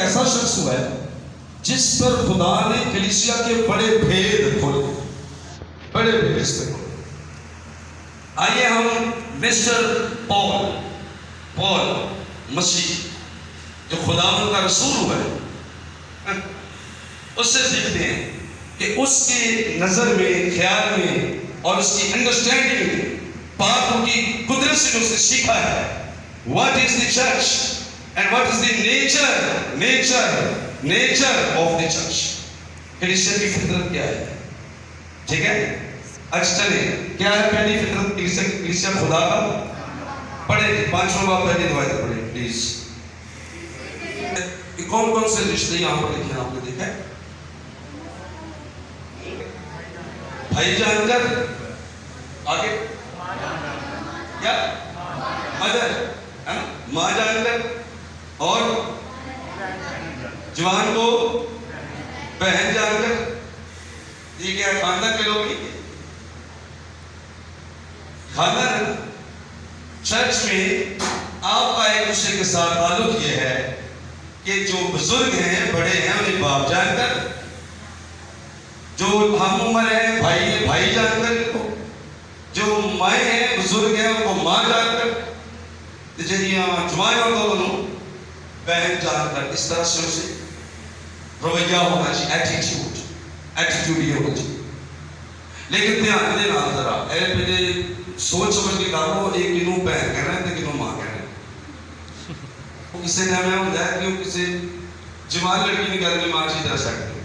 ایسا شخص ہوا ہے جس پر خدا نے کلیسیا کے بڑے بھید کھولے، بڑے بھید اس پہ کھولے۔ آئیے ہم مسٹر پال مسیح جو خداوند کا رسول ہوا ہے اس سے سیکھتے ہیں کہ اس کی نظر میں، خیال میں اور اس کی انڈرسٹینڈنگ میں باتوں کی قدرت سے جو اس نے سیکھا ہے، what is the church and what is the nature of the church، کلیسیا کی فطرت کیا ہے، ٹھیک ہے؟ اچھا چلیں، کیا ہے پہلی فطرت کلیسیا خدا کا؟ پڑھیں 5واں باب پہلی دو آیت پڑھیں پلیز۔ کون کون سے رشتے یہاں پر لکھے ہیں آپ نے دیکھا ہے؟ بھائی جان کر، آگے کیا؟ مدر، ماں جان کر، اور جوان کو بہن جان کر، یہ کیا خاندان کے لوگ نہیں؟ خاندان چرچ میں آپ کا ایک دوسرے کے ساتھ تعلق یہ ہے کہ جو بزرگ ہیں، بڑے ہیں، انہیں باپ جان کر، جو ہم عمر ہیں، بھائی جان کر، جو مائیں ہیں، بزرگ ہیں، ان کو ماں جان کر، جنیاں جوان اور دونوں بہن جان کر۔ اس طرح سے اسے رویہ ہونا چاہیے، ایٹیٹیوڈ یہ ہونا چاہیے۔ لیکن دھیان دینا ذرا، پہلے سوچ سمجھ کے کہو، ایک کنوں بہن کہنا ہے، کنوں ماں کہنا ہے۔ کسی نے ہمیں ہوتا ہے کہ کسی جوان لڑکی نے کہا کہ ماں چیز طرح سیٹ کرو،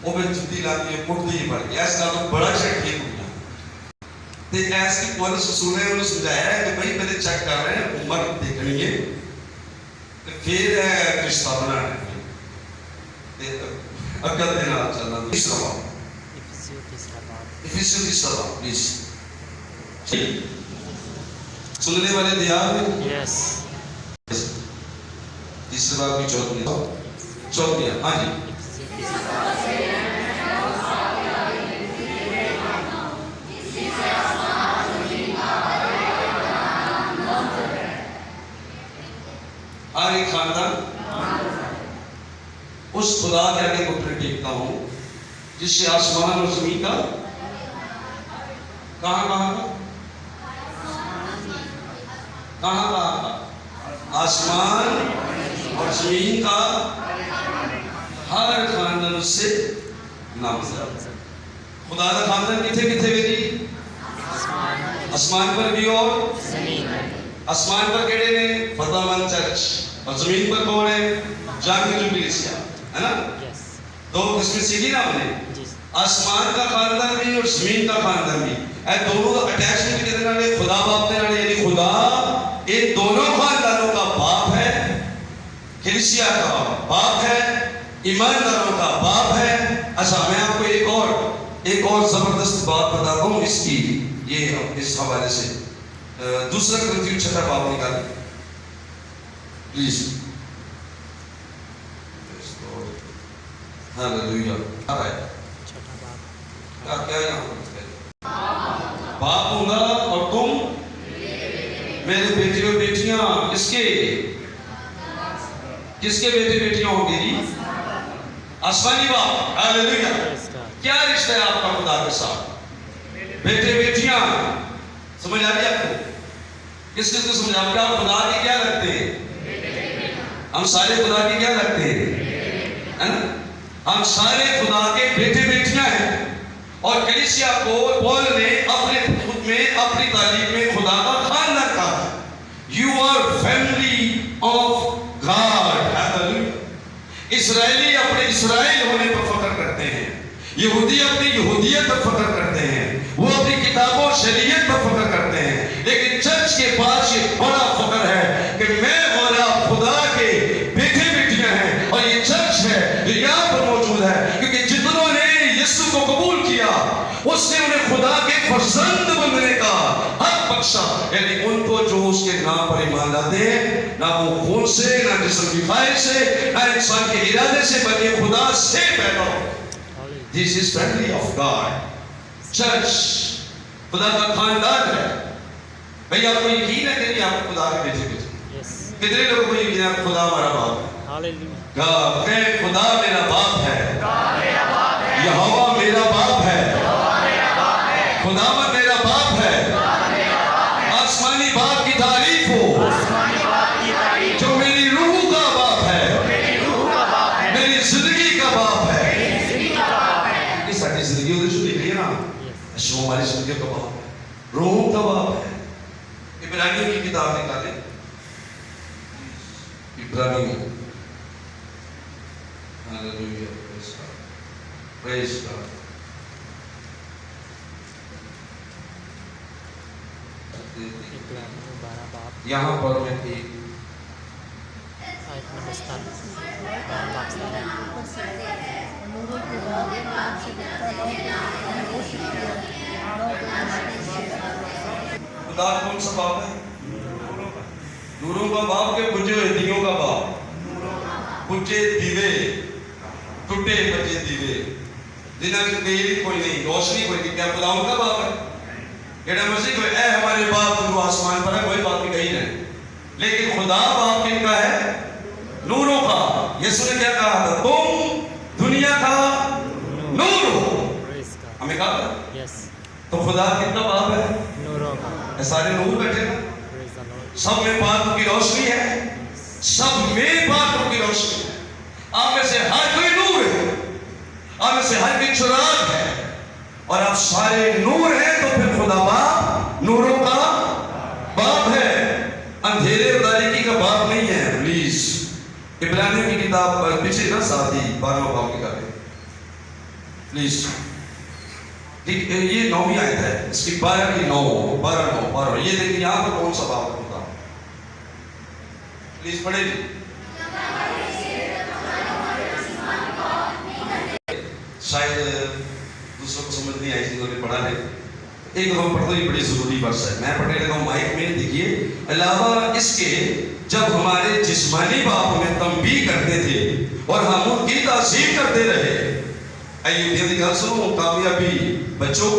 وہ پھر جدی لاتی ہے، پڑھتی ہی پڑھ گیا، ایسا تو بڑا شیٹ کیا ہوتا ہے۔ تو ایس کی پولیس رسول نے انہوں سمجھایا ہے کہ بھائی پہلے چیک کر رہے ہیں، عمر دیکھنی ہے، پھر رشتہ بنانا ہے، عقل دینا چلنا۔ تیسرا باب، افسیوں تیسرا باب پلیز، سننے والے دیار میں تیسرے باب کی چوتھیاں، ہاں جی۔ ہر ایک خاندان اس خدا کے آگے گھٹنے ٹیکتا ہوں جس سے آسمان اور زمین کا کہاں آسمان اور زمین کا ہر خاندان اس سے نامزد۔ خدا کا خاندان کتنے بیٹی؟ آسمان پر بھی اور آسمان پر کہڑے نے؟ فتح مند چرچ، اور زمین پر کون ہے؟ جامی جو کلیسیا ہے نا، دو قسم سیکھی نا ہم نے، آسمان کا خاندان بھی اور زمین کا خاندان بھی، اے دونوں کا اٹیچمنٹ کتنے نالے؟ خدا باپ نے نالے، یعنی خدا ان دونوں خاندانوں کا باپ ہے، کلیسیا کا باپ ہے، ایمانداروں کا باپ ہے۔ اچھا میں آپ کو ایک اور زبردست بات بتاتا ہوں اس کی، یہ اس حوالے سے دوسرا کرنتھیوں 6 باب نکالیں پلیز۔ ہاللویا، کیا یہاں باپ ہوں گا اور تم میرے بیٹے اور بیٹیاں، کس کے بیٹے بیٹیاں ہوں گے جی؟ آسمانی باپ۔ ہاللویا، کیا رشتہ ہے آپ کا خدا کے ساتھ؟ بیٹے بیٹیاں، سمجھ آ گیا آپ کو؟ کس کو سمجھ آ گیا؟ آپ خدا کے کیا لگتے ہیں؟ ہم سارے خدا کے کیا لگتے ہیں؟ ہم سارے خدا کے بیٹے بیٹیاں ہیں، اور کلیسیا کو پول نے اپنے خود میں، اپنی تعلیم میں خدا کا خاندان کہا ہے۔ You are family of God۔ اسرائیلی اپنے اسرائیل ہونے پر فخر کرتے ہیں، یہودی اپنی یہودیت پر فخر کرتے ہیں، وہ اپنی کتابوں اور شریعت پر فخر کرتے ہیں، لیکن چرچ کے پاس یہ بڑا فخر ہے کہ میں اور آپ خدا کے بیٹے بیٹیاں ہیں، اور یہ چرچ ہے جو یہاں پر موجود ہے، کیونکہ جتنوں نے یسوع کو قبول کیا اس نے انہیں خدا کے فرزند بننے کا حق بخشا، یعنی ان کو جو اس کے نام پر ایمان لاتے ہیں، نہ وہ خون سے، نہ جسم کی خواہش سے، نہ انسان کے ارادے سے، بلکہ خدا سے پیدا ہو۔ This is family of God۔ Church خدا کا خاندان ہے۔ بھئی آپ کو یقین ہے کہ آپ خدا کے بیٹے بیٹے؟ کتنے لوگوں کو یقین ہے خدا ہمارا باپ ہے؟ خدا میرا باپ ہے، یہوہ میرا باپ ہے، خداوند میرا باپ ہے، آسمانی باپ کی تعریف ہو جو میری روح کا باپ ہے، میری زندگی کا باپ ہے۔ یہ ساری زندگی ہوتے جو دیکھ لئے نا، اشو ہماری زندگی کا باپ ہے، روح کا باپ ہے۔ ابراہیمیوں کی کتاب نکالیں، ابراہیمیوں، ہاللویہ، پریز گاڈ۔ یہاں پر میں تھی خدا کون سا باپ ہے؟ نوروں کا باپ کے بجھے ہوئے دیوں کا باپ، بجھے دیوے، ٹوٹے بجے دیوے جنہاں کی تیل کوئی نہیں، روشنی کوئی نہیں، کیا خدا ان کا باپ ہے؟ کہنا مرضی کوئی اے ہمارے باپ جو آسمان پر ہے، کوئی باپ بھی کہیں نہیں، لیکن خدا باپ کن کا ہے؟ نوروں کا۔ یسوع نے کیا کہا تھا؟ تم دنیا کا نور ہو، ہمیں کہا تھا۔ تو خدا کن کا باپ ہے؟ نوروں کا۔ سارے نور بیٹھے نا، سب میں پاک کی روشنی ہے، سب میں پاک کی روشنی ہے، آپ میں سے ہر کوئی نور ہے، آپ میں سے ہر کوئی چراغ ہے، اور آپ سارے نور ہیں، تو پھر خدا باپ نوروں کا باپ ہے، اندھیرے اور تاریکی کا باپ نہیں ہے۔ پلیز ابراہیمیوں کی کتاب پر پیچھے نہ ساتھی 12واں باب کی کتاب، پلیز یہ 9ویں آیت ہے، اس کی 12 کی 9 یہ دیکھیں یہاں پر کون سا باپ ہوتا، پلیز پڑھیں گے۔ شاید دوسروں کو سمجھ نہیں آئی چیزوں نے پڑھا ہے، ایک دفعہ پڑھ دو، یہ بڑی ضروری ورس ہے، میں پڑھنے لگا ہوں مائک میں۔ دیکھیے، علاوہ اس کے جب ہمارے جسمانی باپ ہمیں تنبیہ کرتے تھے اور ہم ان کی تعظیم کرتے رہے۔ ایوب کی گل سنو، کامیابی بچوں،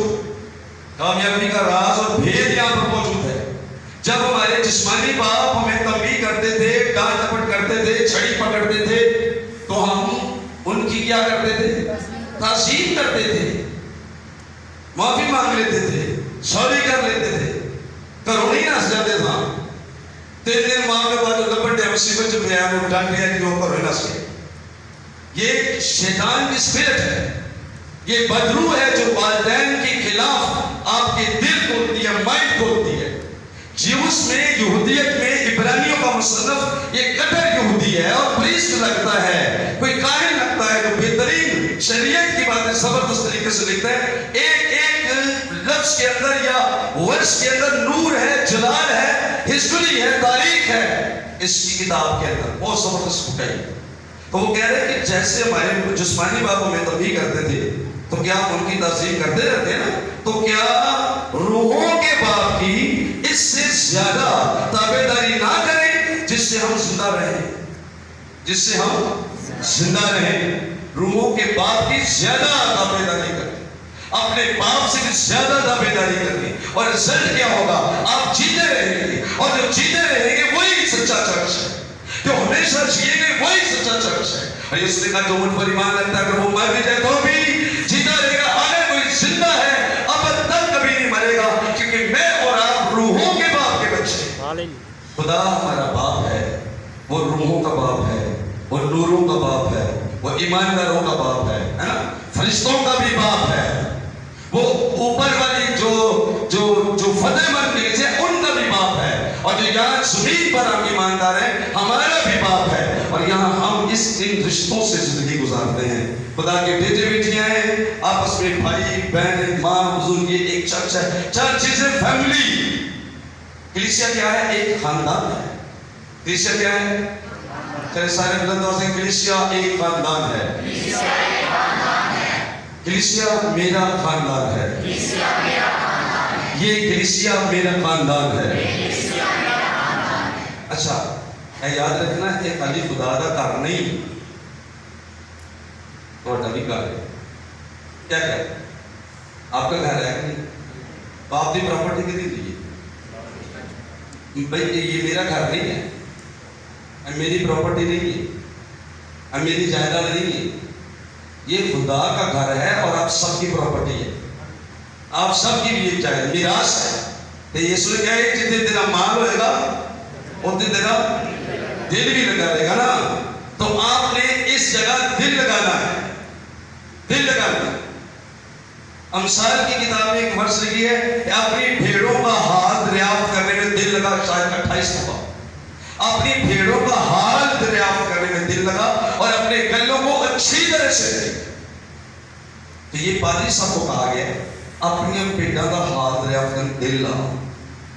کامیابی کا راز اور بھید یہاں پر موجود ہے۔ جب ہمارے جسمانی باپ ہمیں تنبیہ کرتے تھے، ڈانٹ ڈپٹ کرتے تھے، چھڑی پکڑتے تھے، تو ہم ان کی کیا کرتے تھے؟ تعظیم کرتے تھے، معافی مانگ لیتے تھے، سوری کر لیتے تھے، کرونی ناس جاتے تھا۔ 3 دن ماں کے بعد جو لپٹے مصیبت جو بیان اور ڈانٹ دیا کہ وہ کرونی ناس کے، یہ شیطان کی اسپرٹ ہے، یہ بدروح ہے جو والدین کے خلاف آپ کے دل کھولتی ہے، مائنڈ کھولتی ہے۔ جیوس میں، یہودیت میں، عبرانیوں کا مصنف یہ کٹر یہودی ہے اور پریسٹ لگتا ہے، کوئی کاہن لگتا ہے جو بہترین شریعت کی باتیں زبردست طریقے سے لکھتا ہے۔ ایک لفظ کے اندر یا ورس کے اندر نور ہے، جلال ہے، ہسٹری ہے، تاریخ ہے اس کی کتاب کے اندر، بہت زبردست بک ہے۔ تو وہ کہہ رہے ہیں کہ جیسے ہمارے جسمانی باپ ہمیں تنبیہ کرتے تھے، تو کیا ہم ان کی تعظیم کرتے رہتے ہیں نا، تو کیا روحوں کے باپ کی اس سے زیادہ تابعداری نہ کریں جس سے ہم زندہ رہیں، جس سے ہم زندہ رہیں۔ روحوں کے باپ کی زیادہ تابعداری کریں، اپنے باپ سے زیادہ تابعداری کریں، اور رزلٹ کیا ہوگا؟ آپ جیتے رہیں گے، اور جو جیتے رہیں گے وہی سچا چرچ ہے، جو ہمیشہ جیے گے وہی سچا چرچ ہے۔ اور اس نے کہا جو مجھ پر ایمان رکھتا ہے اگر وہ مر بھی جائے تو بھی جیتا رہے گا، اگر کوئی زندہ ہے اب تک کبھی نہیں مرے گا، کیونکہ میں اور آپ روحوں کے باپ کے بچے ہیں۔ خدا ہمارا باپ ہے، وہ روحوں کا باپ ہے، وہ نوروں کا باپ ہے، وہ ایمانداروں کا باپ ہے نا، فرشتوں کا بھی باپ ہے، وہ اوپر والی جو فتح مند کے لیے ان کا بھی باپ ہے، اور جو یہاں زمین پر ہم ایماندار ہیں ہمارا بھی باپ ہے، اور یہاں ہم ان رشتوں سے زندگی گزارتے ہیں۔ خدا کے بیٹے بیٹیاں ہیں، آپس میں بھائی بہن ماں بزرگ، یہ ایک چرچ ہے۔ Church is a family. کلیسیا کیا ہے؟ ایک خاندان ہے۔ کلیسیا کیا ہے؟ چلے سارے بلند آواز سے، کلیسیا ایک خاندان ہے۔ کلیسیا میرا خاندان ہے، یہ کلیسیا میرا خاندان ہے۔ اچھا یاد رکھنا ہے کہ علی خدا کا گھر نہیں، اور ڈبی گھر ہے۔ کیا ہے؟ آپ کا گھر ہے کہ نہیں؟ باپ دی پراپرٹی کتنی دیجیے بھائی، یہ میرا گھر نہیں ہے، میری پراپرٹی نہیں ہے، اب میری جائیداد نہیں ہے، یہ خدا کا گھر ہے اور آپ سب کی پراپرٹی ہے، آپ سب کی بھی ایک جائیداد میراث ہے۔ تو یسوع نے کہا ہے جتنے تیرا مال ہوئے گا اتنے تیرا دل بھی لگا رہے گا نا۔ تو آپ نے اس جگہ دل لگانا ہے، دل لگانا ہے۔ امثال کی کتاب میں ایک ورس لکھی ہے کہ اپنی بھیڑوں کا حال دریافت کرنے میں دل لگا، شاید 28 دفعہ اپنی بھیڑوں کا حال دریافت کرنے میں دل لگا اور اپنے گلوں کو اچھی طرح سے دے۔ تو یہ پادری صاحب کو کہا گیا ہے اپنی بھیڑوں کا حال دریافت کرنے میں دل لگا۔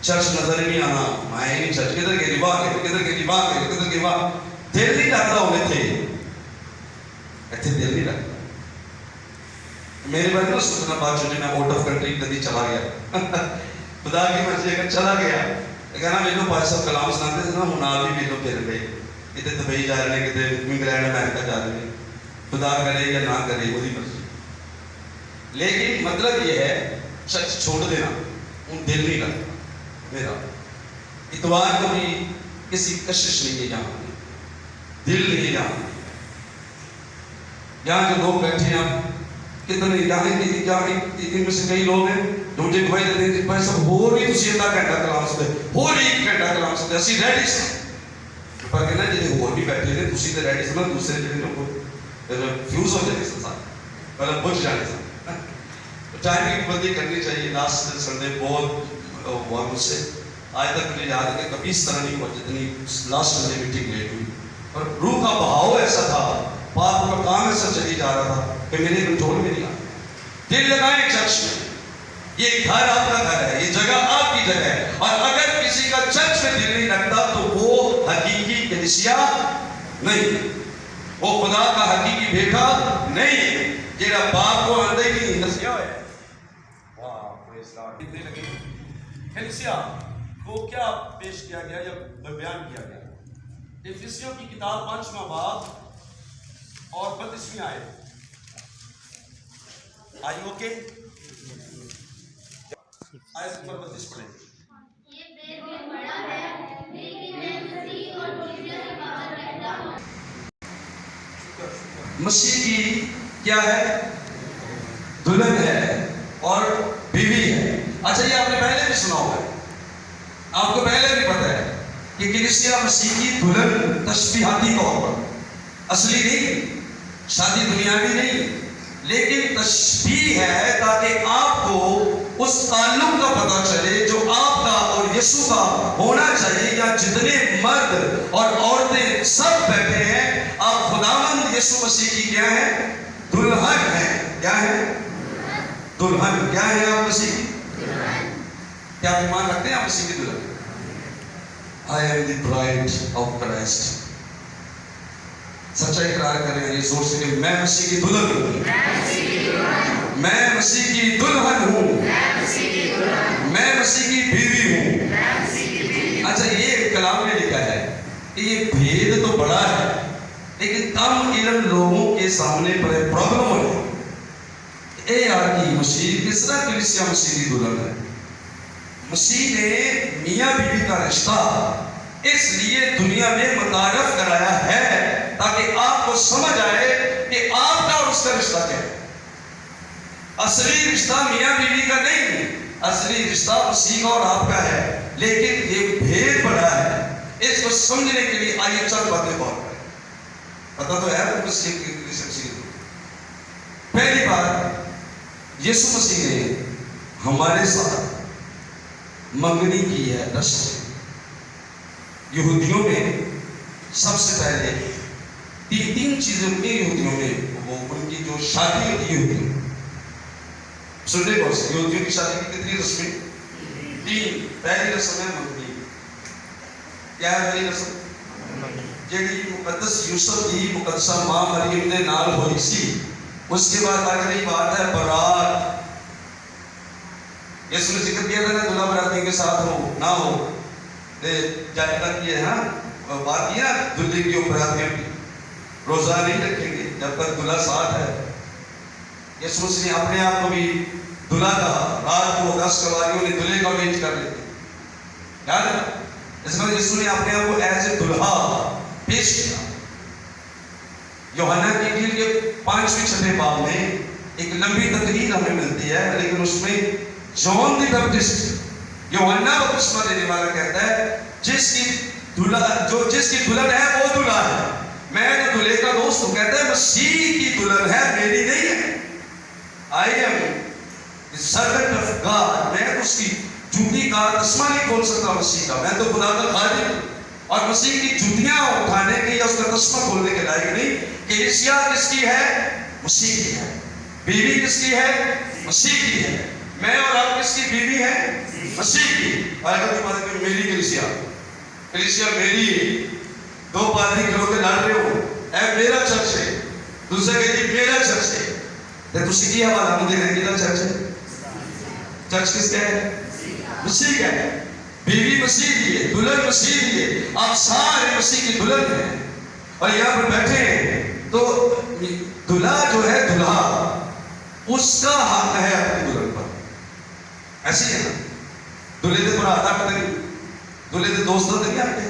چرچ نظر نہیں آنا، میں نہیں چرچ کدھر کے نباہ کے کدھر کے نباہ کے کدھر کے نباہ، دل نہیں لگتا ہونے تھے، ایسے دل نہیں لگتا۔ میرے بارے میں سوچنا بات چلی، میں آؤٹ آف کنٹری کدی چلا گیا، خدا کی مرضی اگر چلا گیا کہنا میرے پاس سب کلام سناتے تھے نا، ہوں بھی میرے پھر گئے کتنے دبئی جا رہے ہیں، کتنے انگلینڈ امریکہ جا رہے ہیں، خدا کرے یا نہ کرے وہی مرضی۔ لیکن مطلب یہ ہے چرچ چھوڑ دینا، ان دل نہیں لگتا میرا، اتوار کو بھی کسی کشش نہیں ہے، جہاں دل نہیں جہاں جو لوگ بیٹھے ہیں کتنے جانے ان میں سے کئی لوگ ہیں جو مجھے گواہی دیتے ہیں بھائی صاحب ہو رہی تھی ادھا گھنٹہ کلام سنتے، ہو رہی 1 گھنٹہ کلام سنتے، اسی ریڈی سے پر کہنا جی ہو بھی بیٹھے تھے تھی تو ریڈی سے دوسرے جڑے لوگ فیوز ہو جائے سنسار پہلے بجھ جانے سن۔ ٹائم کی پابندی کرنی چاہیے۔ لاسٹ سنڈے بہت ہوا مجھ سے، آج تک مجھے یاد ہے کہ کبھی اس طرح نہیں ہوا جتنی لاسٹ سنڈے میٹنگ لیٹ ہوئی، اور روح کا بہاؤ ایسا تھا، بات کا کام ایسا چلی جا رہا تھا کہ میرے کنٹرول میں نہیں آ۔ دل لگائیں چرچ میں، یہ گھر آپ کا گھر ہے، یہ جگہ آپ کی جگہ ہے، اور اگر کسی کا چرچ میں دل نہیں لگتا تو وہ حقیقی کلیسیا نہیں، وہ خدا کا حقیقی بیٹا نہیں ہے، جیڑا باپ کو اندر ہی نسیا ہے۔ کلیسیا کو کیا پیش کیا گیا یا بیان کیا گیا؟ افسیوں کی کتاب 5واں باب اور 32ویں آیت۔ آئی اوکے؟ آیت نمبر 32 پڑھیں۔ یہ بید میں بڑا ہے لیکن میں مسیح اور دنیا کے باہر رہتا ہوں۔ مسیح کی کیا ہے؟ دلہن ہے اور بیوی ہے۔ اچھا یہ آپ نے پہلے بھی سنا ہوگا، آپ کو پہلے بھی پتہ ہے کہ کلیسیا مسیح کی دلہن تشبیہاتی طور پر، اصلی نہیں، شادی دنیاوی نہیں، لیکن تشبیہ ہے تاکہ آپ کو اس تعلق کا پتہ چلے جو آپ کا اور یسوع کا ہونا چاہیے۔ یا جتنے مرد اور عورتیں سب بیٹھے ہیں، آپ خداوند یسوع مسیح کی کیا ہے؟ دلہن ہیں۔ کیا ہے؟ دلہن۔ کیا ہے آپ مسیح کی؟ کیا آپ ایمان رکھتے ہیں آپ مسیح کی دلہن؟ I am the bride of Christ۔ سچا اقرار کریں یہ زور سے کہ میں مسیح کی دلہن ہوں، میں مسیح کی دلہن ہوں، میں مسیح کی بیوی ہوں۔ اچھا یہ کلام میں لکھا ہے کہ یہ بھید تو بڑا ہے لیکن کم علم لوگوں کے سامنے بڑے پرابلم ہو رہے ہیں۔ اے یار کی مسیح کس طرح کلیسیا مسیح کی دلہن ہے؟ مسیح نے میاں بیوی کا رشتہ اس لیے دنیا میں متعارف کرایا ہے تاکہ آپ کو سمجھ آئے کہ آپ کا اور اس کا رشتہ کیا ہے۔ اصلی رشتہ میاں بیوی کا نہیں ہے، اصلی رشتہ مسیح کا اور آپ کا ہے، لیکن یہ بھید بڑا ہے۔ اس کو سمجھنے کے لیے آئیے چند باتیں غور کریں۔ پتہ تو ہے مسیح کی پہلی بات، یسوع مسیح نے ہمارے ساتھ منگنی کی ہے رسم۔ یہودیوں میں سب سے پہلے تین چیزیں ہوتی ہیں یہودیوں میں، وہ ان کی جو شادی ہوتی ہے یہودیوں میں، سننے کو یہودیوں کی شادی کی کتنی رسمیں؟ 3۔ پہلی رسم ہے منگنی۔ کیا ہے پہلی رسم؟ جیڑی مقدس یوسف کی مقدسہ ماں مریم نے نال ہوئی سی، اس کے بعد اگلی بات ہے برات۔ یسوع نے ذکر کیا تھا نا دلہا براتیوں کے ساتھ ہو نہ ہو، جائدہ کی ہے ہاں بات یہ نا دلہے کی اور براتیوں کی روزہ نہیں رکھیں گے جب تک دلہا ساتھ ہے۔ یسوع نے اپنے آپ کو بھی دلہا کہا، رات کو 10 سواریوں نے دلہے کا ویٹ کر لیتے، یاد ہے؟ اس میں یسوع نے اپنے آپ کو ایز اے دلہا پیش کیا۔ یوحنا کی انجیل کے 5ویں باب میں ایک لمبی تقریر ہمیں ملتی ہے، لیکن اس میں جان دی بیپٹسٹ یوحنا بپتسمہ دینے والا کہتا ہے جس کی دلہن ہے وہ دلہا ہے، میں تو دلہے کا دوست ہوں. کہتا ہے مسیح کی دلہن ہے، میری نہیں ہے. I am the servant of God. میں اس کی جوتی کا تسمہ نہیں کھول سکتا مسیح کا، میں تو خدا کا خادم ہوں. اور مسیح کی جوتیاں اٹھانے کے یا اس کا تسمہ کھولنے کے لائق نہیں. کلیسیا کس کی ہے؟ مسیح کی ہے. بیوی کس کی ہے؟ مسیح کی ہے. میں اور آپ کس کی بیوی ہے؟ مسیح کی. اور اگر تم بات کہ میری کلیسیا میری ہے، دو پادری کھلو کے لڑ رہے ہو، اے میرا چرچ ہے، دوسرے کہتی میرا چرچ ہے، تو تسی کی حوالہ مجھے نہیں میرا چرچ ہے. چرچ کس کا ہے؟ مسیح کا ہے. بیوی مسیح کی ہے، دلہن مسیح کی ہے. آپ سارے مسیح کی دلہن ہیں اور یہاں پر بیٹھے ہیں. تو دلہا جو ہے دلہا اس کا حق ہے اپنی دلہن پر. ایسے ہی ہے نا. دلہے دے برا آتا پتہ نہیں، دلہے دے دوست ہوتے نہیں آتے.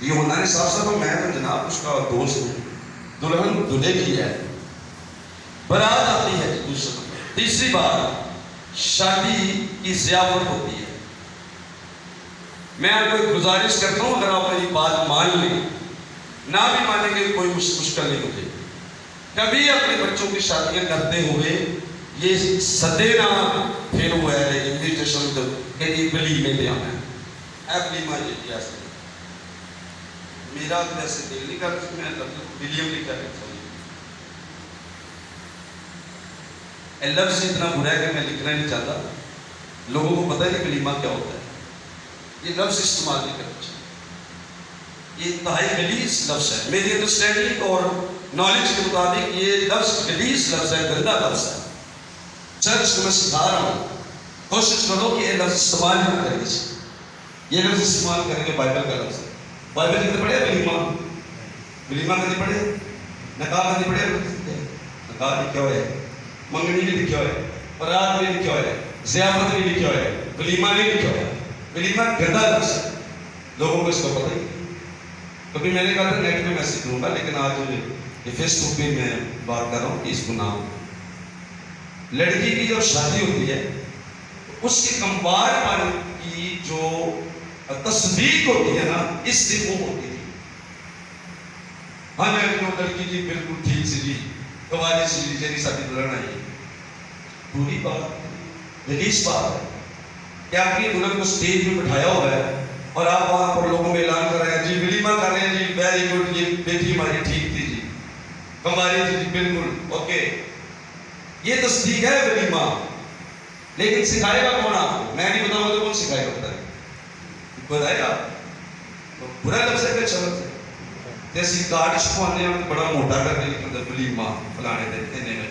یہ ہونا نے صاف صاف میں تو جناب اس کا دوست ہوں. دلہن دلہے کی ہے، برات آتی ہے دوسرے. تیسری بات، شادی کی ضیافت ہوتی ہے. میں آپ کو ایک گزارش کرتا ہوں، اگر آپ میری بات مان لیں، نہ بھی مانیں گے کوئی مشکل نہیں ہوتی. کبھی اپنے بچوں کی شادیاں کرتے ہوئے یہ سدے نہ پھر ہوا ہے انویٹیشن کہ یہ ولیمے پہ آنا ہے. اے ولیمہ یہ ایسا میرا ایسے دل نہیں کر میں ولیم نہیں کر رہا. لفظ اتنا برا ہے کہ میں لکھنا نہیں چاہتا. لوگوں کو پتہ نہیں ولیمہ کیا ہوتا ہے. یہ لفظ استعمال نہیں کرنا چاہیے. یہ انتہائی غلیظ لفظ ہے. میری انڈرسٹینڈنگ اور نالج کے مطابق یہ لفظ غلیظ لفظ ہے، گندا لفظ ہے. چرچ کو میں سکھا رہا ہوں، کوشش کرو کہ یہ لفظ استعمال نہ کریں. یہ لفظ استعمال کریں گے بائبل کا لفظ ہے. بائبل کتنے پڑھے؟ ولیمہ کتنے پڑھے؟ نکاح کتنے پڑھے؟ نکاح لکھا ہوا ہے، منگنی بھی لکھا ہوا ہے، برات بھی لکھا ہوا ہے، ضیافت بھی لکھا ہوا ہے، ولیمہ نہیں لکھا ہوا ہے. ولیمہ گندا لفظ ہے، لوگوں کو اس کو پتہ ہی نہیں. کبھی میں نے کہا تھا نیٹ پہ میسج دوں گا، لیکن آج یہ فیس بک پہ میں بات کر رہا ہوں کہ اس کو نام. لڑکی کی جب شادی ہوتی ہے اس کے کمبار پن کی جو تصدیق ہوتی ہے نا، اس سے وہ ہوتی ہے. ہاں میں لڑکی جی بالکل ٹھیک سے جی گواری سے جی جیری شادی دلہن آئی ہے. پوری بات ریلیز بات ہے کہ آپ کی دلہن کو اسٹیج میں بٹھایا ہوا ہے اور آپ وہاں پر لوگوں میں اعلان کر رہے ہیں جی ولیمہ کر رہے ہیں جی ویری گڈ، یہ بیٹی ہماری ٹھیک تھی جی، ہماری تھی جی بالکل اوکے. یہ تصدیق ہے ولیمہ. لیکن سکھائے گا کون آپ کو؟ میں نہیں بتاؤں گا تو کون سکھائے گا؟ بتائے گا. برا لفظ ہے کہ اچھا لفظ ہے؟ جیسی کارڈ چھپوانے ہیں بڑا موٹا کر کے مطلب ولیمہ فلانے دیتے ہیں.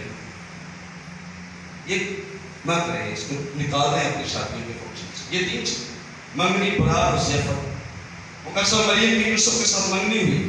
یہ نہ کریں، اس کو نکال دیں اپنی شادیوں کے فنکشن. یہ تین چیز، منگنی، برات اور ضیافت. مقدسہ مریم کی یوسف کے ساتھ منگنی ہوئی.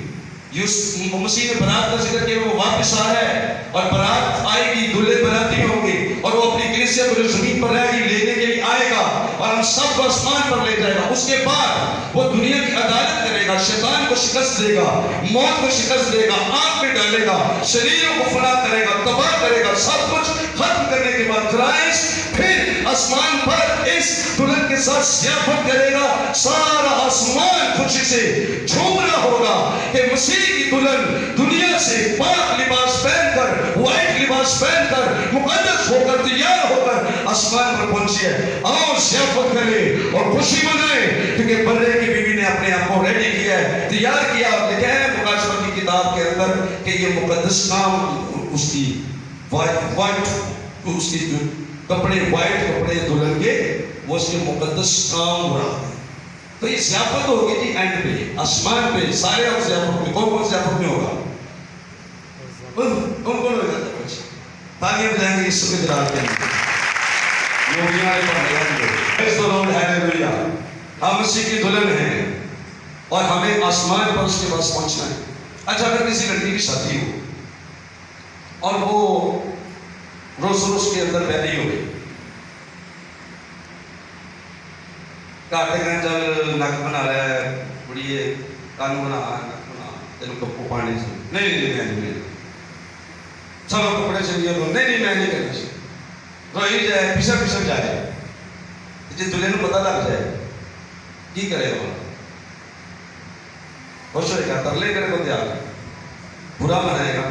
مسیح نے برات کا ذکر کیا، وہ واپس آ رہا ہے اور برات آئے گی، دلہے براتی ہوں گے اور وہ اپنی کلیسیا کو جو زمین پر رہے گی لینے کے لیے آئے گا اور ہم سب کو آسمان پر لے جائے گا. اس کے بعد وہ دنیا کی عدالت کرے گا، شیطان کو شکست دے گا، موت کو شکست دے گا، آگ میں ڈالے گا، شریروں کو فنا کرے گا، تباہ کرے گا. سب کچھ ختم کرنے کے بعد کرائسٹ پھر آسمان پر اس دلہن کے ساتھ ضیافت کرے گا. سارا آسمان خوشی سے جھوم رہا ہوگا کہ مسیح کی دلہن دنیا سے پاک لباس پہن کر، وائٹ لباس پہن کر، مقدس ہو کر، تیار ہو کر آسمان پر پہنچی ہے. آؤ ضیافت کریں اور خوشی منائیں، کیونکہ برے کی بیوی نے اپنے آپ کو ریڈی کیا ہے، تیار کیا. اور لکھا ہے مکاشفہ کی کتاب کے اندر کہ یہ مقدس کام اس کی وائٹ اس کی کپڑے، وائٹ کپڑے دلہن کے، وہ اس کے مقدس کام ہو رہا ہے. تو یہ ضیافت ہوگی جی اینڈ پہ، آسمان پہ. سارے اب ضیافت میں، کون کون ضیافت میں ہوگا؟ کون کون ہو جاتا ہے؟ بچے تالیاں بجائیں گے یسوع کے جلال کے اندر. ہم مسیح کی دلہن ہیں اور ہمیں آسمان پر اس کے پاس پہنچنا ہے. اچھا اگر کسی لڑکی کی شادی ہو اور وہ روز روز کے اندر پیدا ہو گئی، کاٹے گئے جب نک بنا رہا ہے، بڑی کان بنا رہا ہے، نک بنا تین کپو پانی سے نہیں میں نہیں، چلو کپڑے چلیے تو نہیں میں نہیں کرنا چاہیے، روئی جائے پسر جائے، جی دلہے نو پتہ لگ جائے کی کرے گا؟ خوش ہوئے گا، ترلے کرے کو تیار ہے، برا منائے گا،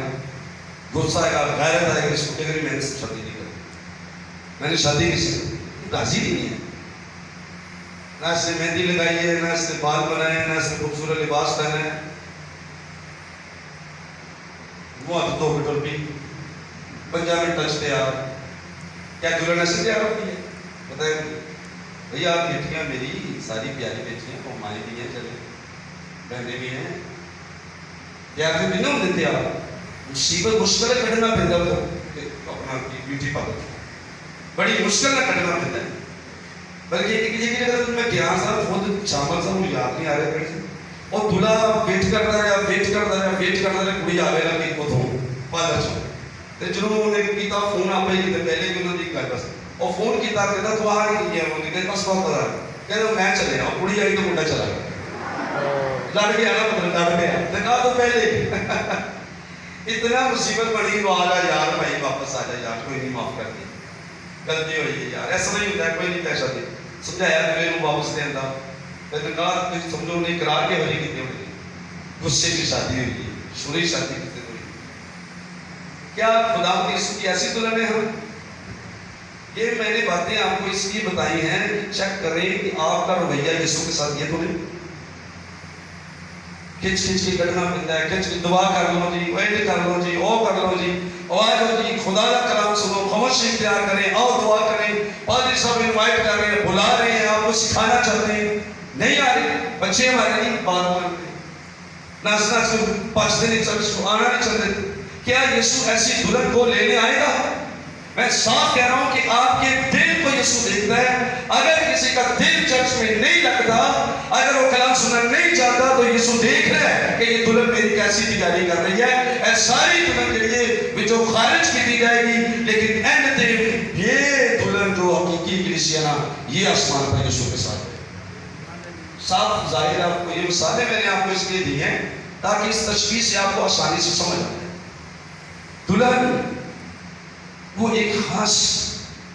غصہ آئے گا، غیرت آئے گا، اس کو کہ میں نے شادی نہیں کری، میں نے شادی کی سے راضی نہیں ہے، نہ اس نے مہندی لگائی ہے، نہ اس نے بال بنائے، نہ اس نے خوبصورت لباس پہنا ہے، وہ اب تو بٹر بھی پنجابی ٹچ تیار، کیا دلہن ایسے تیار ہوتی ہے؟ بتائیں بھیا آپ بیٹیاں میری ساری پیاری بیٹیاں وہ مائیں بھی ہیں، چلے بہنیں بھی ہیں، تیار تو نہیں ہوں دیتے آپ، مصیبت مشکل ہے کٹنا پہنتا ہے اپنا بیوٹی پارلر، بڑی مشکل نہ کٹنا پہنتا ہے، بلکہ یہ کہ اگر میں گیان صاحب خود شامل صاحب مجھے یاد نہیں آ رہے پڑے اور دلہا ویٹ کر رہا ہے کڑی آوے گا کہ اتوں پارلر چ جنہوں نے کیتا فون آپ ہی کیتا پہلے بھی انہوں نے گل بس اور فون کیتا کہتا تو آ نہیں کیا انہوں نے بس بہت پتا کہتا میں چلے اور کڑی آئی تو منڈا چلا گیا لڑ گیا نا مطلب لڑ گیا کہا تو پہلے اتنا مصیبت بڑی تو آ جا یار بھائی واپس آ جا یار کوئی نہیں معاف کر دی غلطی ہوئی ہے یار ایسا نہیں ہوتا ہے کوئی نہیں پیسہ دے سمجھایا میرے کو واپس دینا میں نے کہا تم سمجھو نہیں قرار کے ہوئی کتنے ہوئی غصے کی شادی ہوئی ہے شروعی شادی کتنے ہوئی کیا خدا کی یسوع کی ایسی دلہن ہے ہم یہ میں نے باتیں آپ کو اس لیے بتائی ہیں کہ چیک کریں کہ آپ کا رویہ یسوع کے ساتھ یہ تو نہیں کھچ کے کٹنا پڑتا ہے کھچ کے دعا کر لو جی ویٹ کر لو جی او کر لو جی آواز ہو جی خدا کا کلام سنو خاموشی اختیار کریں آؤ دعا کریں پادری صاحب انوائٹ کر رہے ہیں بلا رہے ہیں آپ کو سکھانا چاہتے ہیں نہیں آ رہے بچے ہمارے نہیں بات کرتے ناچنا سے پانچ دن چل آنا نہیں چاہتے کیا یسوع ایسی دلہن کو لینے آئے گا میں صاف کہہ رہا ہوں کہ آپ کے دل کو یسوع دیکھتا ہے اگر کسی کا دل چرچ میں نہیں لگتا اگر وہ کلام سننا نہیں چاہتا تو یسوع دیکھ رہا ہے کہ یہ دلہن میری کیسی تیاری کر رہی ہے اے ساری دلہن کے لیے جو خارج کی دی جائے گی لیکن اینڈ دن یہ دلہن جو حقیقی کلیسیا نا یہ آسمان پر یسوع کے ساتھ ہے صاف ظاہر آپ کو یہ مثالیں میں نے آپ کو اس لیے دی ہیں تاکہ اس تشبیہ سے آپ کو آسانی سے سمجھ آئے دلہن وہ ایک خاص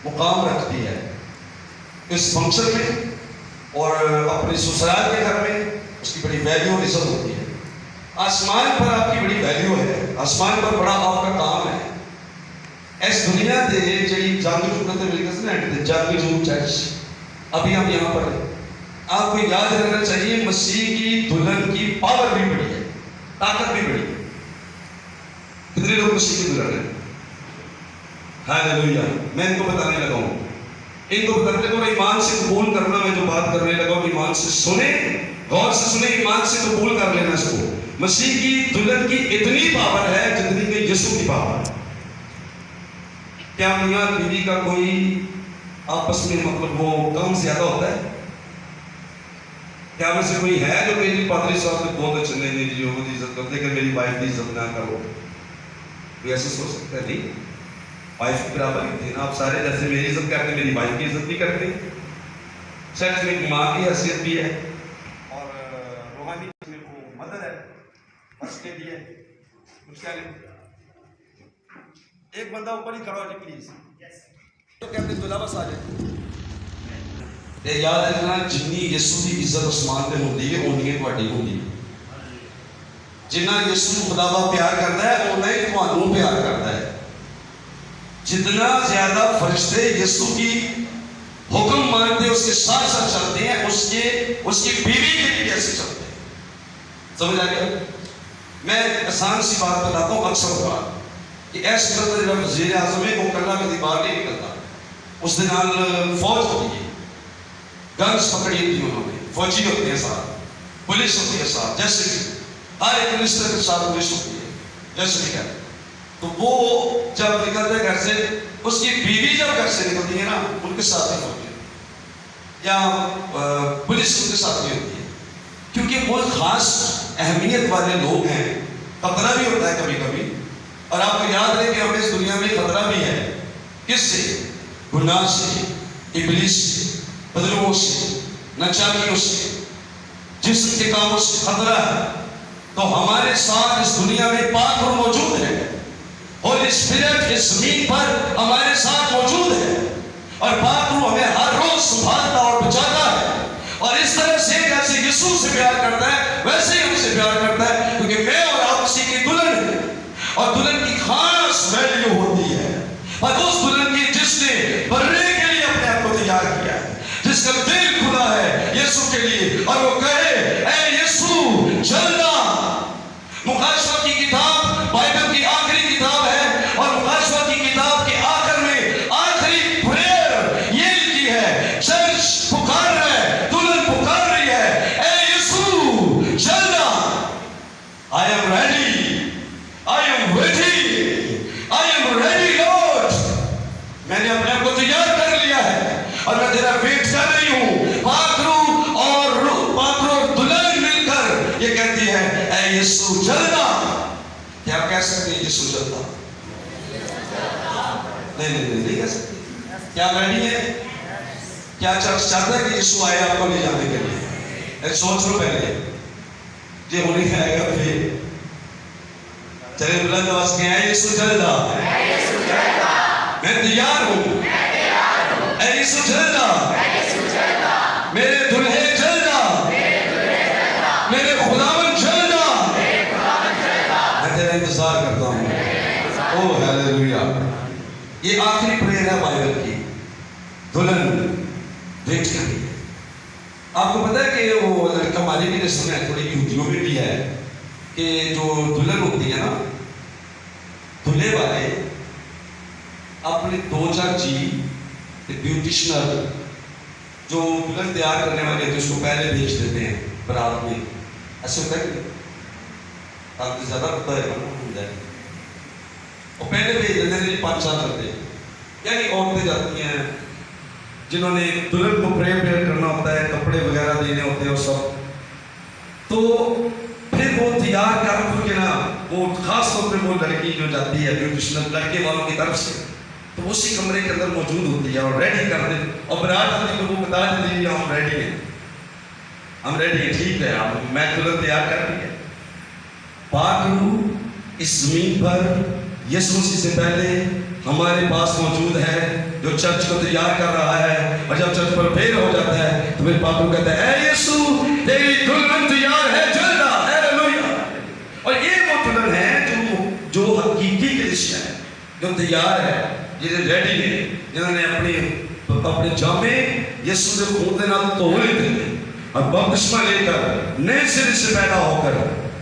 مقام رکھتی ہے اس فنکشن میں اور اپنے سسرال کے گھر میں اس کی بڑی ویلیو اور عزت ہوتی ہے آسمان پر آپ کی بڑی ویلیو ہے آسمان پر بڑا آپ کا کام ہے اس دنیا دے جڑی جانگو چکتے مل گئے جانگو چرچ ابھی ہم یہاں پر ہیں آپ کو یاد رکھنا چاہیے مسیح کی دلہن کی پاور بھی بڑی ہے طاقت بھی بڑی ہے کتنے لوگ مسیح کی دلہن ہیں ہاللویا میں ان کو بتانے لگا ہوں ان کو بتانے لگا ایمان سے قبول کرنا میں جو بات کرنے لگا ہوں ایمان سے سنیں غور سے سنیں ایمان سے قبول کر لینا اس کو مسیح کی دلہن کی اتنی پاور ہے جتنی کہ یسوع کی پاور ہے کیا میاں بیوی کا کوئی آپس میں مطلب وہ کم زیادہ ہوتا ہے کیا میں سے کوئی ہے جو میری پادری صاحب سے بہت اچھے نہیں جی وہ عزت کرتے کہ میری وائف کی عزت نہ کرو کوئی ایسا سوچ سکتا ہے نہیں وائف کے برابر ہی تھے نا آپ سارے جیسے میری عزت کرتے میری وائف کی عزت بھی کرتے چرچ میں ایک ماں کی حیثیت بھی ہے اور روحانی میں وہ مدر ہے اس کے لیے کچھ کیا نہیں ایک بندہ اوپر ہی کھڑا ہو جی پلیز تو کہتے دلہا بس آ جائے یاد رکھنا جنی یسوع کی عزت آسمان پہ ہوتی ہے اونی تہاڈی ہوندی جنہ یسوع خدا با پیار کرتا ہے اونا ہی تھانوں پیار کرتا ہے جتنا زیادہ فرشتے یسوع کی حکم مانتے اس کے ساتھ ساتھ چلتے ہیں اس کی بیوی کے لیے کیسے چلتے ہیں سمجھ آ گیا میں آسان سی بات بتاتا ہوں اکثر بات کہ ایسے قدر جب وزیر اعظم ہے وہ کلا میں دیوار نہیں نکلتا اس دن فوج ہوتی ہے گنز پکڑی ہوتی ہے انہوں نے فوجی ہوتے ہیں ساتھ پولیس ہوتی ہے ساتھ جیسے کہ ہر ایک منسٹر کے ساتھ پولیس ہوتی ہے جیسے کہ کہتے ہیں تو وہ جب نکلتے ہیں گھر سے اس کی بیوی جب گھر سے نکلتی ہے نا ان کے ساتھ ہی ہوتی ہے یا پولیس ان کے ساتھ ہی ہوتی ہے کیونکہ وہ خاص اہمیت والے لوگ ہیں خطرہ بھی ہوتا ہے کبھی کبھی اور آپ کو یاد رہے کہ ہمیں اس دنیا میں خطرہ بھی ہے کس سے گناہ سے ابلیس سے بدلوؤں سے ناچاکیوں سے جسم کے کاموں سے خطرہ ہے تو ہمارے ساتھ اس دنیا میں پاک روح موجود ہے. ہولی اسپرٹ اس زمین پر ہمارے ساتھ موجود ہے اور پاک روح ہمیں ہر روز سنبھالتا اور بچاتا ہے. اور اس طرح سے جیسے یسوع سے پیار کرتا ہے ویسے ہی ہم سے پیار کرتا ہے, کیونکہ میں اور آپ اسی کی دلہن ہیں اور دلہن کی خاص ویلیو ہوتی ہے. اور اس دلہن کی جس نے بننے کے لیے اپنے آپ کو تیار کیا ہے, جس کا دل کھلا ہے یسوع کے لیے, اور وہ کہے اے یسوع جلد آ. مکاشفہ کی کتاب بائبل کی آخری کتاب ہے اور مکاشفہ کی کتاب کے آخر میں آخری پریئر یہ لکھی ہے, چرچ پکار رہا ہے, دلہن پکار رہی ہے, اے یسوع جلد آ. I am ready, I am waiting, I am ready Lord. میں نے اپنے آپ کو تیار کر لیا ہے اور میں تیرا ویٹ کر رہی ہوں. پاک روح اور دلہن مل کر یہ کہتی ہے اے یسوع جلد آ. کیا آپ کہہ سکتے ہیں یسوع جلد آ؟ نہیں کہہ سکتے. کیا ریڈی ہے؟ کیا چرچ چاہتا ہے کہ یسوع آئے آپ کو لے جانے کے لیے؟ سوچ لو پہلے یہ ہونے کا آئے گا پھر. چلے بلند آواز میں اے یسوع جلد آ. میں تیار ہوں. اے یسوع جلد آ. میرے دلہے جلد آ. میرے خداوند جلد آ. میں تیرا انتظار کرتا ہوں. او ہیلیلویا. یہ آخری پریئر ہے بائبل کی. دلہن ویٹ کر رہی ہے. آپ کو پتا ہے کہ وہ لڑکا ہماری بھی رسم ہے, تھوڑی یہودیوں میں بھی ہے کہ جو دلہن ہوتی ہے نا, دلہے والے اپنے 2-4 بیوٹیشنر جو دلہن تیار کرنے والے ہیں اس کو پہلے بھیج دیتے ہیں برات میں. ایسے ہوتا ہے کہ آپ کو زیادہ پتہ ہے نا, اور پہلے بھیج دیتے ہیں 5-4 کرتے ہیں. یعنی عورتیں جاتی ہیں جنہوں نے دلہن کو پریئر کرنا ہوتا ہے, کپڑے وغیرہ دینے ہوتے ہیں اور سب, تو پھر وہ تیار کر کے نا وہ خاص طور پہ وہ لڑکی جو جاتی ہے بیوٹیشنر لڑکے والوں کی طرف سے, تو اسی کمرے کے اندر موجود ہوتی ہے اور ریڈی کر دے, اور برات آتی ہے تو وہ بتا دیتی ہے ہم ریڈی ہیں, ہم ریڈی ہیں, ٹھیک ہے آپ میں دلہن تیار کر دی ہے. پاک روح اس زمین پر یسوع مسیح سے پہلے ہمارے پاس موجود ہے جو چرچ کو تیار کر رہا ہے, اور جب چرچ پر پھیر ہو جاتا ہے تو پھر پاک روح کہتا ہے اے یسوع تیری دلہن تیار ہے, جلد آ. ہیلیلویا. اور یہ وہ دلہن ہے جو حقیقی کلیسیا ہے, جو تیار ہے, جنہیں ریڈی ہے, جنہوں نے اپنے جامے یسوع کے خون کے نال دھو لیتے ہیں اور بپتسمہ لے کر نئے سرے سے پیدا ہو کر.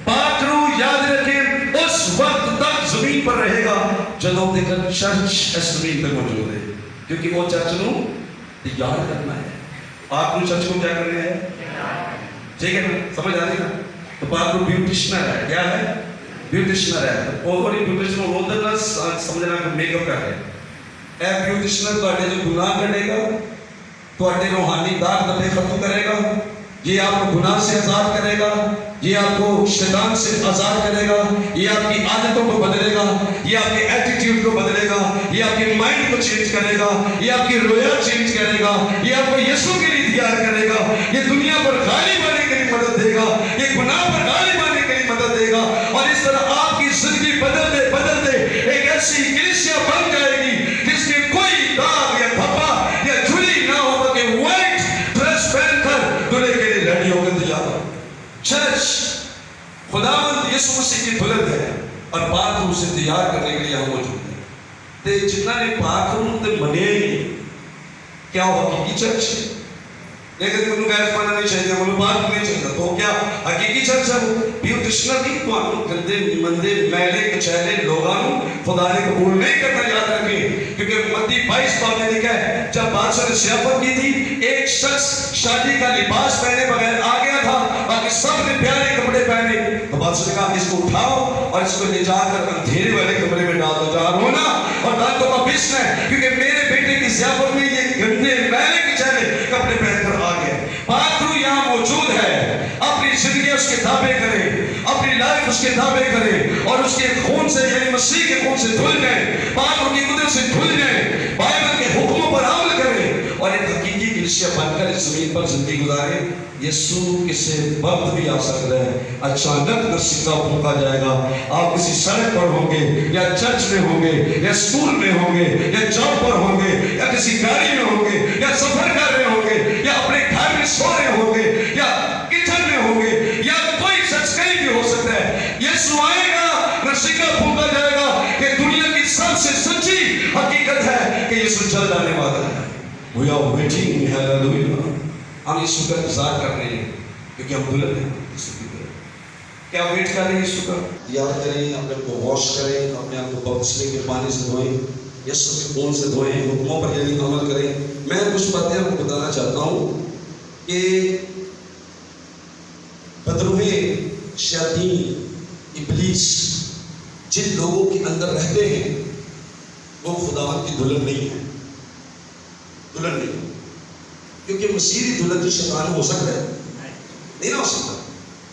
پاک روح یاد رکھیں اس وقت تک زمین پر رہے گا جدوں تک چرچ اس زمین پر موجود ہے, کیونکہ وہ چرچ نو تیار کرنا ہے. پاک روح چرچ کو کیا کرنا ہے؟ ٹھیک ہے نا, سمجھ آ رہی نا. تو پاک روح بیوٹیشنر ہے. کیا ہے؟ بیوٹیشنر ہے. اور بیوٹیشنر وہ ہوتا ہے سمجھنا کہ میک اپ کر رہے ہیں. اے بیوٹیشنر تواڈے جو گناہ کٹے گا, تواڈے روحانی داغ دبے ختم کرے گا, یہ آپ کو گناہ سے آزاد کرے گا, یہ آپ کو شیطان سے آزاد کرے گا, یہ آپ کی عادتوں کو بدلے گا, یہ آپ کے ایٹیٹیوڈ کو بدلے گا, یہ آپ کے مائنڈ کو چینج کرے گا, یہ آپ کی رویا چینج کرے گا, یہ آپ کو یسوع کے لیے تیار کرے گا, یہ دنیا پر غالب آنے کے لیے مدد دے گا, یہ گناہ پر غالب آنے کے لیے مدد دے گا. اور اس طرح آپ کی زندگی بدلتے بدلتے ایک ایسی کلیسیا بن جائے گی جس میں کوئی داغ یا دھبا یا جھلی نہ ہو, بلکہ وائٹ ڈریس پہن کر دلہے کے لیے ریڈی ہو کر تیار ہو. چرچ خداوند یسوع مسیح کی دلہن ہے اور پاک روح سے تیار کرنے کے لیے ہم موجود ہیں. تے جتنا نے پاک روح تے منے نہیں کیا وہ حقیقی چرچ ہے. لیکن انہوں نے ایسا نہیں چاہیے, انہوں پاک نہیں چاہیے, تو کیا حقیقی چرچ ہے؟ بیوٹیشنر کی تو آپ گندے مندے میلے کچیلے لوگوں خدا نے قبول نہیں کرنا. یاد رکھیں کیونکہ متی 22 میں لکھا ہے جب بادشاہ نے ضیافت کی تھی ایک شخص شادی کا لباس پہنے بغیر آ گیا تھا, باقی سب نے پیارے کپڑے پہنے, تو بادشاہ نے کہا اس کو اٹھاؤ اور اس کو لے جا کر اندھیرے والے کمرے میں ڈال دو, جہاں رونا اور دانتوں کا پیسنا ہے, کیونکہ میرے بیٹے کی ضیافت میں یہ گندے میلے کچیلے کپڑے پہن کر آ گئے. پاک روح یہاں موجود ہے, اپنی زندگی اس کے تابع کرے, اپنی لائف اس کے تابع کرے اور اس کے خون سے یعنی مسیح کے خون سے دھل جائے, پاک روح کی قدرت سے دھل جائے, بائبل کے حکموں پر عمل کرے اور ایک حقیقی کلیسیا بن کر اس زمین پر زندگی گزارے. یسوع کسی وقت بھی آ سکتا ہے. اچانک رسیدہ پھونکا جائے گا. آپ کسی سڑک پر ہوں گے یا چرچ میں ہوں گے یا اسکول میں ہوں گے یا جاب پر ہوں گے یا کسی گاڑی میں ہوں گے یا سفر کر رہے ہوں گے یا اپنے گھر میں سو رہے ہوں گے یا کچن میں ہوں گے یا کوئی شخص کہیں بھی ہو سکتا ہے. یسوع آئے گا, رسیدہ پھونکا جائے گا کہ دنیا کی سب سے سچی حقیقت ہے کہ یسوع چل جانے والا ہے. We are waiting, hallelujah. ہم یسوع کا انتظار کر رہے ہیں کیونکہ ہم دلہن ہیں یسوع کی دلہن. کیا ویٹ کر رہے ہیں یسوع کا؟ یاد کریں, اپنے کو واش کریں, اپنے آپ کو بپتسمے کے پانی سے دھوئیں, یسوع کے خون سے دھوئیں, حکموں پر یعنی عمل کریں. میں کچھ باتیں آپ کو بتانا چاہتا ہوں کہ بدروح شیاطین ابلیس جن لوگوں کے اندر رہتے ہیں وہ خداوند کی دلہن نہیں ہے. دلہن نہیں, کیونکہ مسیحی دلہن جو شیطان ہو سکتا ہے نہیں نہ ہو سکتا.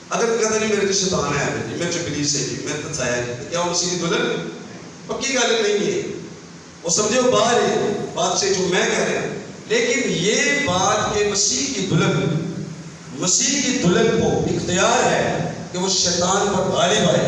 اگر کہتا نہیں میرے تو شیطان ہے, میں جو ابلیس سے میں تنسایا ہے, کیا وہ مسیحی دلہن؟ پکی گل نہیں ہے, وہ سمجھے وہ باہر ہے بات سے جو میں کہہ رہا ہوں. لیکن یہ بات کہ مسیح کی دلہن کو اختیار ہے کہ وہ شیطان پر غالب آئے.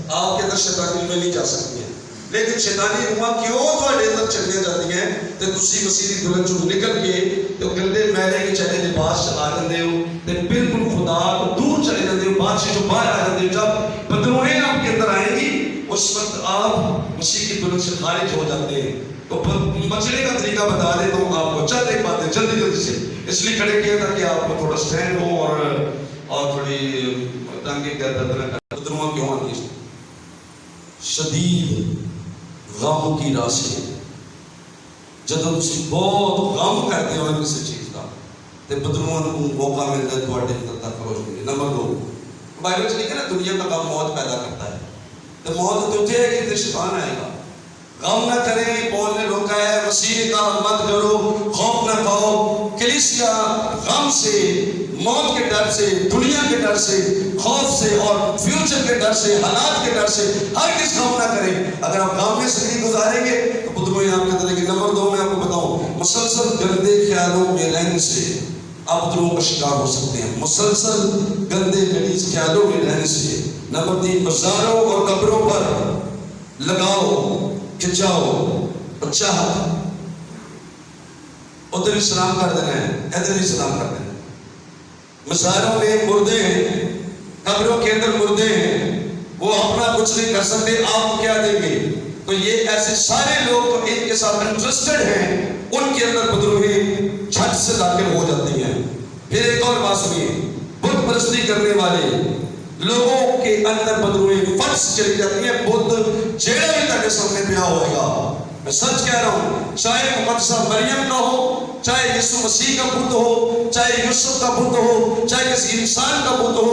آپ کے اندر شیطانی روحیں نہیں جا سکتی ہیں, لیکن شیطانی روحیں کیوں تھوڑے اندر چلیاں جاتی ہیں تے تسی مسیح دی دلہن چوں نکل کے تے گندے میلے کے چلے لباس چلا جاندے ہو تے بالکل خدا کو دور چلے جاندے ہو. بادشاہ جو باہر آ جاندے ہو, جب بدروہیں آپ کے اندر آئیں گی اس وقت آپ مسیح کی دلہن سے خارج ہو جاتے ہیں. تو بچنے کا طریقہ بتا دیں تو آپ کو چند ایک باتیں جلدی سے اس لیے کھڑے کیا تھا کہ آپ کو تھوڑا سٹینڈ ہو اور تھوڑی تنگی درد نہ کریں. بدروہاں کیوں آتی ہیں؟ شدید غم کی راہ سے جب تسی بہت غم کرتے ہو کسی چیز کا تے بدروہاں کو موقع ملتا ہے تھوڑے اندر تفروج کے لیے. نمبر 2, بائبل سے لکھا نا دنیا کا غم موت پیدا کرتا ہے. تو موت تو یہ ہے کہ شیطان آئے گا. غم نہ کریں, پول نے روکا ہے, مسیح نے کہا مت ڈرو, خوف نہ کھاؤ. کلیسیا غم سے, موت کے ڈر سے, دنیا کے ڈر سے, خوف سے اور فیوچر کے ڈر سے, حالات کے ڈر سے ہر کس غم نہ کریں. اگر آپ غم میں زندگی گزاریں گے تو بدروہیں آپ کے طرح. نمبر 2 میں آپ کو بتاؤں, مسلسل گندے خیالوں میں رہنے سے آپ بدروہوں کا شکار ہو سکتے ہیں. مسلسل گندے غلیظ خیالوں میں رہنے سے. نمبر 3, بازاروں اور قبروں پر لگاؤ, کھچاؤ اور چاہت, ادھر بھی سلام کر دینا ہے, ادھر بھی سلام کر دینا ہے. مزاروں میں مردے ہیں, قبروں کے اندر مردے ہیں, وہ اپنا کچھ نہیں کر سکتے, آپ کیا دیں گے؟ تو یہ ایسے سارے لوگ تو ان کے ساتھ انٹرسٹڈ ہیں, ان کے اندر بدروہیں جھٹ سے داخل ہو جاتی ہیں. پھر ایک اور بات سنیے, بت پرستی کرنے والے لوگوں کے اندر بدروہیں فرض چلی جاتی ہیں. بدھ جیڑا بھی تک سامنے پیا ہوئے گا, میں سچ کہہ رہا ہوں, چاہے مقدسہ مریم کا ہو, چاہے یسوع مسیح کا بت ہو, چاہے یوسف کا بت ہو, چاہے کسی انسان کا بت ہو,